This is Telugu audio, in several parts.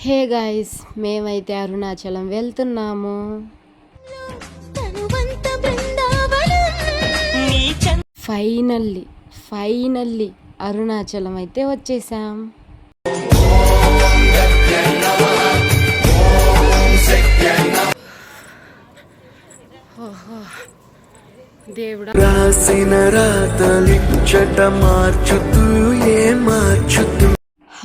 హే గాయ్స్, మేమైతే అరుణాచలం వెళ్తున్నాము. ఫైనల్లీ అరుణాచలం అయితే వచ్చేసాం. దేవుడా, రాసిన రాతలిచ్చట మార్చుతూ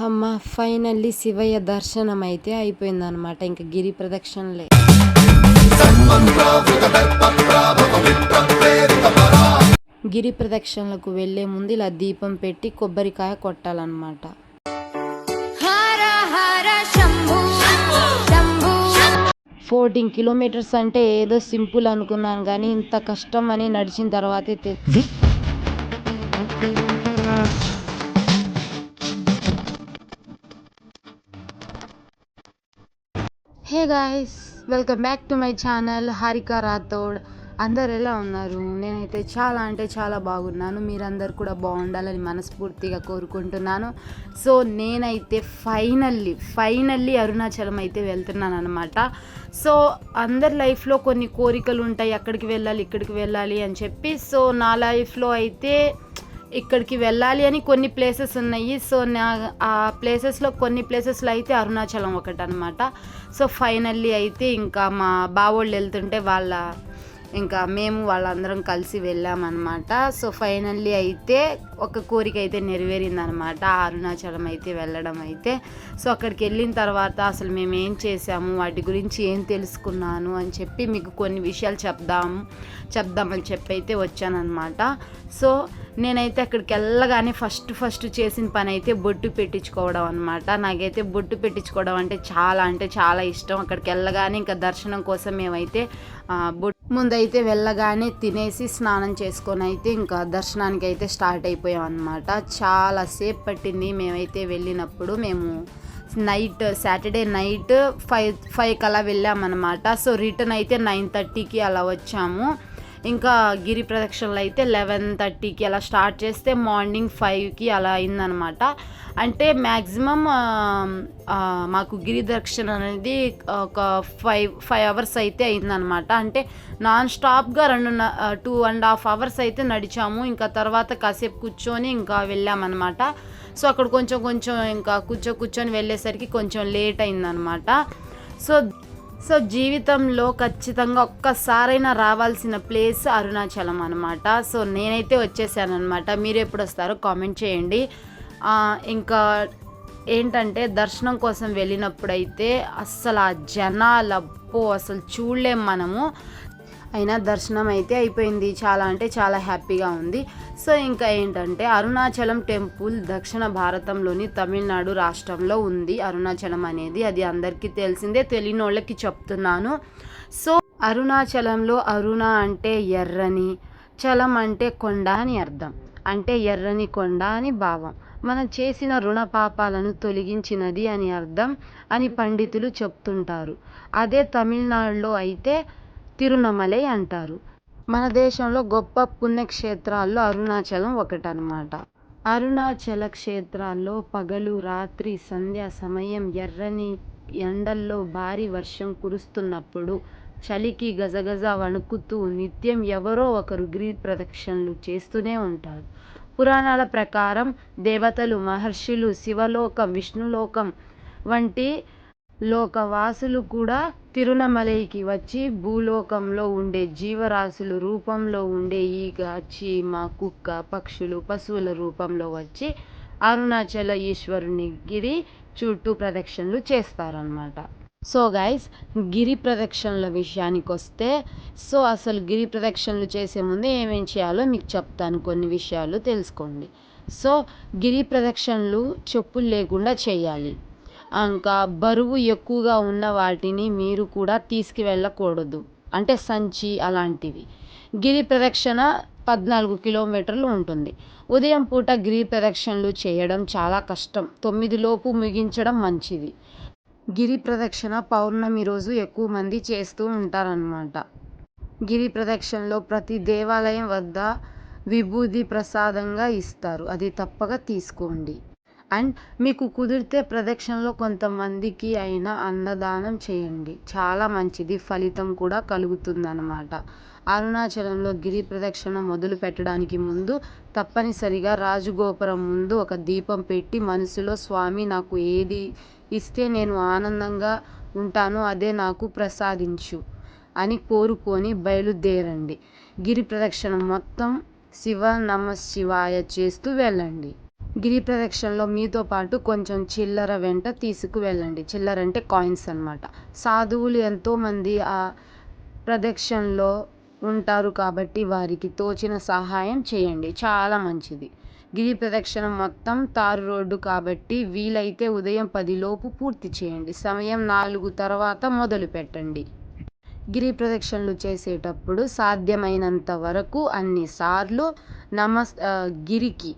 అమ్మ, ఫైనల్లీ శివయ్య దర్శనం అయితే అయిపోయిందనమాట. ఇంకా గిరి ప్రదక్షిణలే. గిరి ప్రదక్షిణలకు వెళ్లే ముందు ఇలా దీపం పెట్టి కొబ్బరికాయ కొట్టాలన్నమాట. 14 కిలోమీటర్స్ అంటే ఏదో సింపుల్ అనుకున్నాను, కానీ ఇంత కష్టం అని నడిచిన తర్వాతే hey guys, welcome back to my channel Harika Rathod. అందరు ఎలా ఉన్నారు? నేనైతే చాలా అంటే చాలా బాగున్నాను. మీరందరు కూడా బాగుండాలని మనస్ఫూర్తిగా కోరుకుంటున్నాను. సో నేనైతే ఫైనల్లీ అరుణాచలం అయితే వెళ్తున్నాను అనమాట. సో అందరి లైఫ్లో కొన్ని కోరికలు ఉంటాయి, అక్కడికి వెళ్ళాలి ఇక్కడికి వెళ్ళాలి అని చెప్పి. సో నా లైఫ్లో అయితే ఇక్కడికి వెళ్ళాలి అని కొన్ని ప్లేసెస్ ఉన్నాయి. సో ఆ ప్లేసెస్లో కొన్ని ప్లేసెస్లో అయితే అరుణాచలం ఒకటి అనమాట. సో ఫైనల్లీ అయితే ఇంకా మా బావోళ్ళు వెళ్తుంటే ఇంకా మేము వాళ్ళందరం కలిసి వెళ్ళామన్నమాట. సో ఫైనల్లీ అయితే ఒక కోరిక అయితే నెరవేరిందనమాట, అరుణాచలం అయితే వెళ్ళడం అయితే. సో అక్కడికి వెళ్ళిన తర్వాత అసలు మేము ఏం చేసాము, వాటి గురించి ఏం తెలుసుకున్నాను అని చెప్పి మీకు కొన్ని విషయాలు చెప్దామని చెప్పి అయితే వచ్చానమాట. సో నేనైతే అక్కడికి వెళ్ళగానే ఫస్ట్ చేసిన పని అయితే బొట్టు పెట్టించుకోవడం అనమాట. నాకైతే బొట్టు పెట్టించుకోవడం అంటే చాలా ఇష్టం. అక్కడికి వెళ్ళగానే ఇంకా దర్శనం కోసం మేమైతే ముందైతే వెళ్ళగానే తినేసి స్నానం చేసుకొని అయితే ఇంకా దర్శనానికి అయితే స్టార్ట్ అయిపోయాం అనమాట. చాలాసేపు పట్టింది మేమైతే వెళ్ళినప్పుడు. మేము సాటర్డే నైట్ 5 అలా వెళ్ళామన్నమాట. సో రిటర్న్ అయితే 9:30కి అలా వచ్చాము. ఇంకా గిరి ప్రదక్షిణలు అయితే 11:30కి అలా స్టార్ట్ చేస్తే మార్నింగ్ 5కి అలా అయిందనమాట. అంటే మ్యాక్సిమం మాకు గిరి ప్రదక్షిణ అనేది ఒక 5 అవర్స్ అయితే అయిందనమాట. అంటే నాన్ స్టాప్గా 2.5 అవర్స్ అయితే నడిచాము. ఇంకా తర్వాత కాసేపు కూర్చొని ఇంకా వెళ్ళామన్నమాట. సో అక్కడ కొంచెం ఇంకా కూర్చొని వెళ్ళేసరికి కొంచెం లేట్ అయిందనమాట. సో జీవితంలో ఖచ్చితంగా ఒక్కసారైనా రావాల్సిన ప్లేస్ అరుణాచలం అనమాట. సో నేనైతే వచ్చేసాను అనమాట. మీరు ఎప్పుడు వస్తారో కామెంట్ చేయండి. ఇంకా ఏంటంటే దర్శనం కోసం వెళ్ళినప్పుడైతే అస్సలు ఆ జనాలబ్బో అసలు చూడలేం మనము. అయినా దర్శనం అయితే అయిపోయింది. చాలా అంటే చాలా హ్యాపీగా ఉంది. సో ఇంకా ఏంటంటే అరుణాచలం టెంపుల్ దక్షిణ భారతంలోని తమిళనాడు రాష్ట్రంలో ఉంది. అరుణాచలం అనేది అది అందరికీ తెలిసిందే, తెలియని వాళ్ళకి చెప్తున్నాను. సో అరుణాచలంలో అరుణ అంటే ఎర్రని, చలం అంటే కొండ అని అర్థం. అంటే ఎర్రని కొండ అని భావం. మనం చేసిన రుణ పాపాలను తొలగించినది అని అర్థం అని పండితులు చెప్తుంటారు. అదే తమిళనాడులో అయితే తిరునమలై అంటారు. మన దేశంలో గొప్ప పుణ్యక్షేత్రాల్లో అరుణాచలం ఒకటనమాట. అరుణాచల క్షేత్రాల్లో పగలు రాత్రి సంధ్యా సమయం ఎర్రని ఎండల్లో భారీ వర్షం కురుస్తున్నప్పుడు చలికి గజగజ వణుకుతూ నిత్యం ఎవరో ఒకరు గిరి ప్రదక్షిణలు చేస్తూనే ఉంటారు. పురాణాల ప్రకారం దేవతలు, మహర్షులు, శివలోకం, విష్ణులోకం వంటి లోకవాసులు కూడా తిరునమలైకి వచ్చి భూలోకంలో ఉండే జీవరాశుల రూపంలో ఉండే ఈగ, చీమ, కుక్క, పక్షులు, పశువుల రూపంలో వచ్చి అరుణాచల ఈశ్వరుని గిరి చుట్టూ ప్రదక్షిణలు చేస్తారనమాట. సో గైస్, గిరి ప్రదక్షిణల విషయానికి వస్తే, సో అసలు గిరి ప్రదక్షిణలు చేసే ముందు ఏమేం చేయాలో మీకు చెప్తాను, కొన్ని విషయాలు తెలుసుకోండి. సో గిరి ప్రదక్షిణలు చెప్పులు లేకుండా చేయాలి. ఇంకా బరువు ఎక్కువగా ఉన్న వాటిని మీరు కూడా తీసుకువెళ్ళకూడదు, అంటే సంచి అలాంటివి. గిరి ప్రదక్షిణ 14 కిలోమీటర్లు ఉంటుంది. ఉదయం పూట గిరి ప్రదక్షిణలు చేయడం చాలా కష్టం. 9 లోపు ముగించడం మంచిది. గిరి ప్రదక్షిణ పౌర్ణమి రోజు ఎక్కువ మంది చేస్తూ ఉంటారనమాట. గిరి ప్రదక్షిణలో ప్రతి దేవాలయం వద్ద విభూది ప్రసాదంగా ఇస్తారు, అది తప్పక తీసుకోండి. అండ్ మీకు కుదిరితే ప్రదక్షిణలో కొంతమందికి అయినా అన్నదానం చేయండి, చాలా మంచిది, ఫలితం కూడా కలుగుతుందన్నమాట. అరుణాచలంలో గిరి ప్రదక్షిణ మొదలు పెట్టడానికి ముందు తప్పనిసరిగా రాజగోపురం ముందు ఒక దీపం పెట్టి మనసులో స్వామి నాకు ఏది ఇస్తే నేను ఆనందంగా ఉంటానో అదే నాకు ప్రసాదించు అని కోరుకొని బయలుదేరండి. గిరి ప్రదక్షిణ మొత్తం శివ నమ శివాయ చేస్తూ వెళ్ళండి. గిరి ప్రదక్షిణలో మీతో పాటు కొంచెం చిల్లర వెంట తీసుకువెళ్ళండి. చిల్లర అంటే కాయిన్స్ అన్నమాట. సాధువులు ఎంతోమంది ఆ ప్రదక్షిణలో ఉంటారు కాబట్టి వారికి తోచిన సహాయం చేయండి, చాలా మంచిది. గిరి ప్రదక్షిణ మొత్తం తారు రోడ్డు కాబట్టి వీలైతే ఉదయం 10 లోపు పూర్తి చేయండి. సమయం 4 తర్వాత మొదలు పెట్టండి. గిరి ప్రదక్షిణలు చేసేటప్పుడు సాధ్యమైనంత వరకు అన్నిసార్లు గిరికి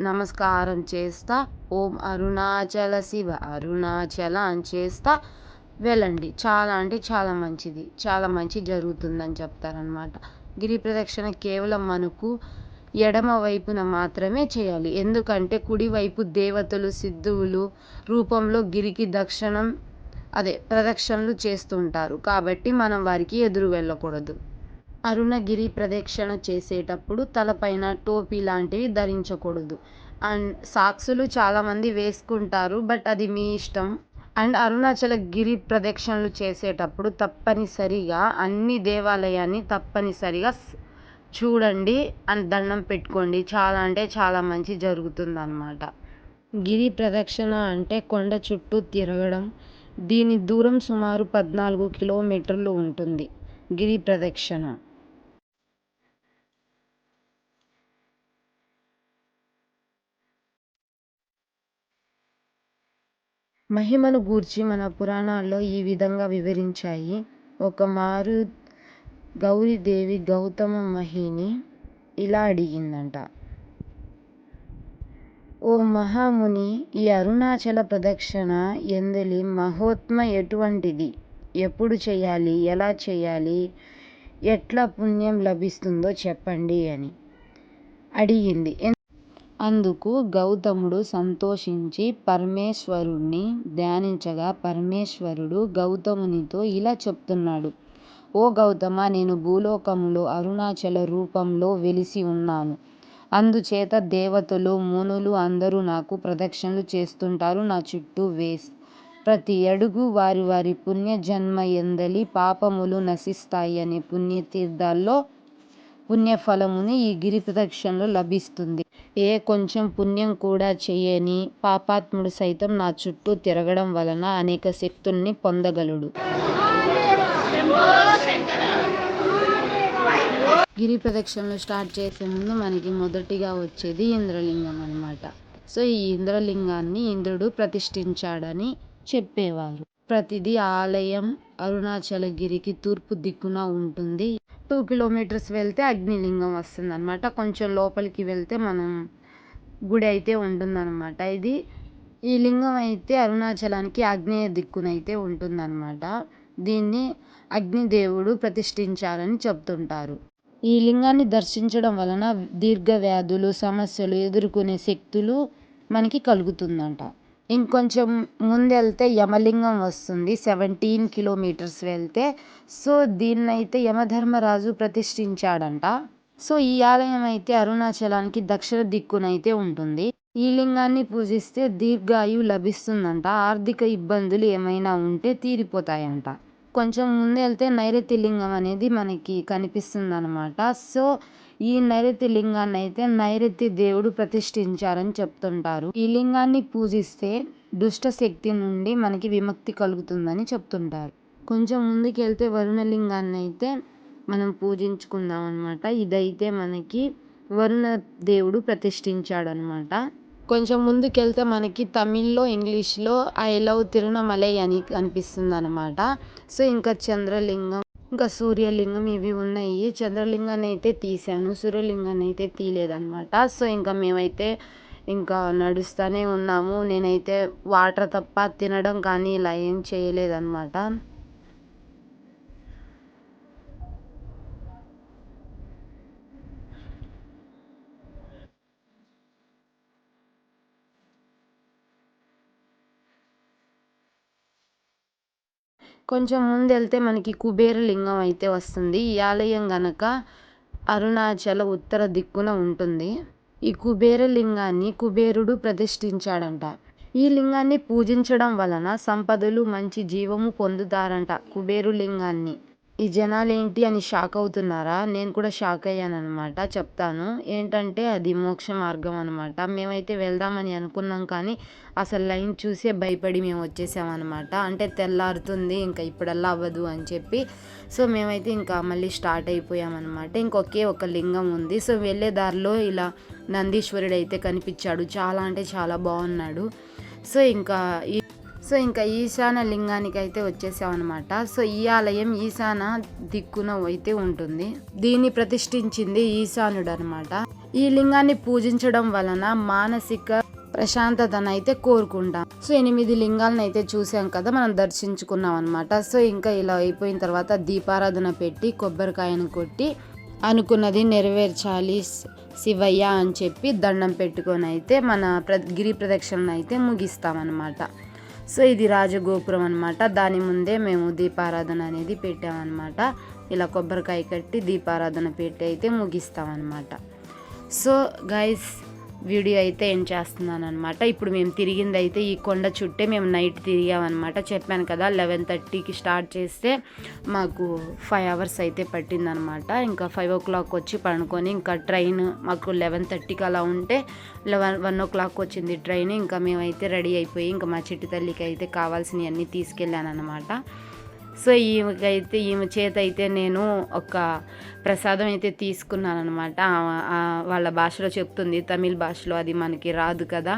నమస్కారం చేస్తా ఓం అరుణాచల శివ అరుణాచల అని చేస్తా వెళ్ళండి. చాలా అంటే చాలా మంచిది, చాలా మంచి జరుగుతుందని చెప్తారనమాట. గిరి ప్రదక్షిణ కేవలం మనకు ఎడమ వైపున మాత్రమే చేయాలి, ఎందుకంటే కుడివైపు దేవతలు సిద్ధువులు రూపంలో గిరికి ప్రదక్షిణలు చేస్తుంటారు కాబట్టి మనం వారికి ఎదురు వెళ్ళకూడదు. అరుణగిరి ప్రదక్షిణ చేసేటప్పుడు తలపైన టోపీ లాంటివి ధరించకూడదు. అండ్ సాక్సులు చాలామంది వేసుకుంటారు, బట్ అది మీ ఇష్టం. అండ్ అరుణాచల గిరి ప్రదక్షిణలు చేసేటప్పుడు తప్పనిసరిగా అన్ని దేవాలయాన్ని తప్పనిసరిగా చూడండి అండ్ దండం పెట్టుకోండి, చాలా అంటే చాలా మంచి జరుగుతుంది అన్నమాట. గిరి ప్రదక్షిణ అంటే కొండ చుట్టూ తిరగడం. దీని దూరం సుమారు 14 కిలోమీటర్లు ఉంటుంది. గిరి ప్రదక్షిణ మహిమను గూర్చి మన పురాణాల్లో ఈ విధంగా వివరించాయి. ఒకమారు గౌరీదేవి గౌతమ మహిని ఇలా అడిగిందంట: ఓ మహాముని, ఈ అరుణాచల ప్రదక్షిణ ఎందలి మహోత్మ ఎటువంటిది? ఎప్పుడు చేయాలి? ఎలా చేయాలి? ఎట్లా పుణ్యం లభిస్తుందో చెప్పండి అని అడిగింది. అందుకు గౌతముడు సంతోషించి పరమేశ్వరుణ్ణి ధ్యానించగా పరమేశ్వరుడు గౌతమునితో ఇలా చెప్తున్నాడు: ఓ గౌతమ, నేను భూలోకంలో అరుణాచల రూపంలో వెలిసి ఉన్నాను. అందుచేత దేవతలు మునులు అందరూ నాకు ప్రదక్షిణలు చేస్తుంటారు నా చుట్టూ వేసి. ప్రతి అడుగు వారి వారి పుణ్యజన్మ ఎందలి పాపములు నశిస్తాయి అనే పుణ్యతీర్థాల్లో పుణ్యఫలముని ఈ గిరి ప్రదక్షిణలో లభిస్తుంది. ఏ కొంచెం పుణ్యం కూడా చేయని పాపాత్ముడు సైతం నా చుట్టూ తిరగడం వలన అనేక శక్తుల్ని పొందగలడు. గిరి ప్రదక్షిణలు స్టార్ట్ చేసే ముందు మనకి మొదటిగా వచ్చేది ఇంద్రలింగం అన్నమాట. సో ఈ ఇంద్రలింగాన్ని ఇంద్రుడు ప్రతిష్ఠించాడని చెప్పేవారు. ప్రతిదీ ఆలయం అరుణాచలగిరికి తూర్పు దిక్కున ఉంటుంది. 2 కిలోమీటర్స్ వెళ్తే అగ్నిలింగం వస్తుంది అనమాట. కొంచెం లోపలికి వెళ్తే మనం గుడి అయితే ఉంటుందన్నమాట. ఈ లింగం అయితే అరుణాచలానికి ఆగ్నేయ దిక్కునైతే ఉంటుందన్నమాట. దీన్ని అగ్నిదేవుడు ప్రతిష్ఠించారని చెప్తుంటారు. ఈ లింగాన్ని దర్శించడం వలన దీర్ఘ వ్యాధులు సమస్యలు ఎదుర్కొనే శక్తులు మనకి కలుగుతుందంట. ఇంకొంచెం ముందెళ్తే యమలింగం వస్తుంది 17 కిలోమీటర్స్ వెళ్తే. సో దీన్నైతే యమధర్మరాజు ప్రతిష్ఠించాడంట. సో ఈ ఆలయం అయితే అరుణాచలానికి దక్షిణ దిక్కునైతే ఉంటుంది. ఈ లింగాన్ని పూజిస్తే దీర్ఘాయువు లభిస్తుందంట. ఆర్థిక ఇబ్బందులు ఏమైనా ఉంటే తీరిపోతాయంట. కొంచెం ముందెళ్తే నైరుతి లింగం అనేది మనకి కనిపిస్తుంది అనమాట. సో ఈ నైరుతి లింగాన్ని అయితే నైరుతి దేవుడు ప్రతిష్ఠించారని చెప్తుంటారు. ఈ లింగాన్ని పూజిస్తే దుష్ట శక్తి నుండి మనకి విముక్తి కలుగుతుందని చెప్తుంటారు. కొంచెం ముందుకెళ్తే వరుణ లింగాన్ని అయితే మనం పూజించుకుందాం అనమాట. ఇదైతే మనకి వరుణ దేవుడు ప్రతిష్ఠించాడనమాట. కొంచెం ముందుకెళ్తే మనకి తమిళ్లో ఇంగ్లీష్లో ఐ లవ్ తిరుణమలై అని కనిపిస్తుంది అనమాట. సో ఇంకా చంద్రలింగం ఇంకా సూర్యలింగం ఇవి ఉన్నాయి. చంద్రలింగాన్ని అయితే తీసాను, సూర్యలింగాన్ని అయితే తీయలేదన్నమాట. సో ఇంకా మేమైతే ఇంకా నడుస్తూనే ఉన్నాము. నేనైతే వాటర్ తప్ప తినడం కానీ ఇలా ఏం చేయలేదన్నమాట. కొంచెం ముందెళ్తే మనకి కుబేర లింగం అయితే వస్తుంది. ఈ ఆలయం గనక అరుణాచల ఉత్తర దిక్కున ఉంటుంది. ఈ కుబేర లింగాన్ని కుబేరుడు ప్రతిష్ఠించాడంట. ఈ లింగాన్ని పూజించడం వలన సంపదలు, మంచి జీవము పొందుతారంట కుబేరు లింగాన్ని. ఈ జనాలేంటి అని షాక్ అవుతున్నారా? నేను కూడా షాక్ అయ్యాననమాట. చెప్తాను. ఏంటంటే అది మోక్ష మార్గం అనమాట. మేమైతే వెళ్దామని అనుకున్నాం కానీ అసలు లైన్ చూసే భయపడి మేము వచ్చేసామన్నమాట. అంటే తెల్లారుతుంది ఇంకా ఇప్పుడల్లా అవ్వదు అని చెప్పి. సో మేమైతే ఇంకా మళ్ళీ స్టార్ట్ అయిపోయామన్నమాట. ఇంకొకే ఒక లింగం ఉంది. సో వెళ్ళే దారిలో ఇలా నందీశ్వరుడు అయితే కనిపించాడు. చాలా అంటే చాలా బాగున్నాడు. సో ఇంకా ఈశాన లింగానికి అయితే వచ్చేసామన్నమాట. సో ఈ ఆలయం ఈశాన దిక్కున అయితే ఉంటుంది. దీన్ని ప్రతిష్ఠించింది ఈశానుడు అనమాట. ఈ లింగాన్ని పూజించడం వలన మానసిక ప్రశాంతతను అయితే కోరుకుంటాం. సో 8 లింగాలను అయితే చూసాం కదా, మనం దర్శించుకున్నాం అనమాట. సో ఇంకా ఇలా అయిపోయిన తర్వాత దీపారాధన పెట్టి కొబ్బరికాయను కొట్టి అనుకున్నది నెరవేర్చాలి శివయ్య అని చెప్పి దండం పెట్టుకొని అయితే మన గిరి ప్రదక్షిణ అయితే ముగిస్తామన్నమాట. సో ఇది రాజగోపురం అనమాట. దాని ముందే మేము దీపారాధన అనేది పెట్టామన్నమాట. ఇలా కొబ్బరికాయ కట్టి దీపారాధన పెట్టి అయితే ముగిస్తామన్నమాట. సో గైస్ వీడియో అయితే ఏం చేస్తున్నాను అనమాట. ఇప్పుడు మేము తిరిగింది అయితే ఈ కొండ చుట్టే మేము నైట్ తిరిగామన్నమాట. చెప్పాను కదా 11:30కి స్టార్ట్ చేస్తే మాకు 5 hours అయితే పట్టిందనమాట. ఇంకా 5 o'clock వచ్చి పడుకొని ఇంకా ట్రైన్ మాకు 11:30కి అలా ఉంటే 1 o'clock వచ్చింది ట్రైన్. ఇంకా మేమైతే రెడీ అయిపోయి ఇంకా మా చిట్టి తల్లికి అయితే కావాల్సినవి అన్నీ తీసుకెళ్ళాను అనమాట. సో ఈమె చేత అయితే నేను ఒక ప్రసాదం అయితే తీసుకున్నాను అనమాట. వాళ్ళ భాషలో చెప్తుంది, తమిళ్ భాషలో, అది మనకి రాదు కదా.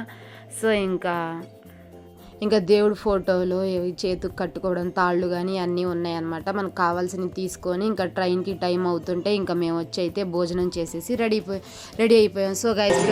సో ఇంకా దేవుడి ఫోటోలు చేతికి కట్టుకోవడం తాళ్ళు కానీ అన్నీ ఉన్నాయన్నమాట. మనకు కావాల్సినవి తీసుకొని ఇంకా ట్రైన్కి టైం అవుతుంటే ఇంకా మేము వచ్చి అయితే భోజనం చేసేసి రెడీ అయిపోయాం. So guys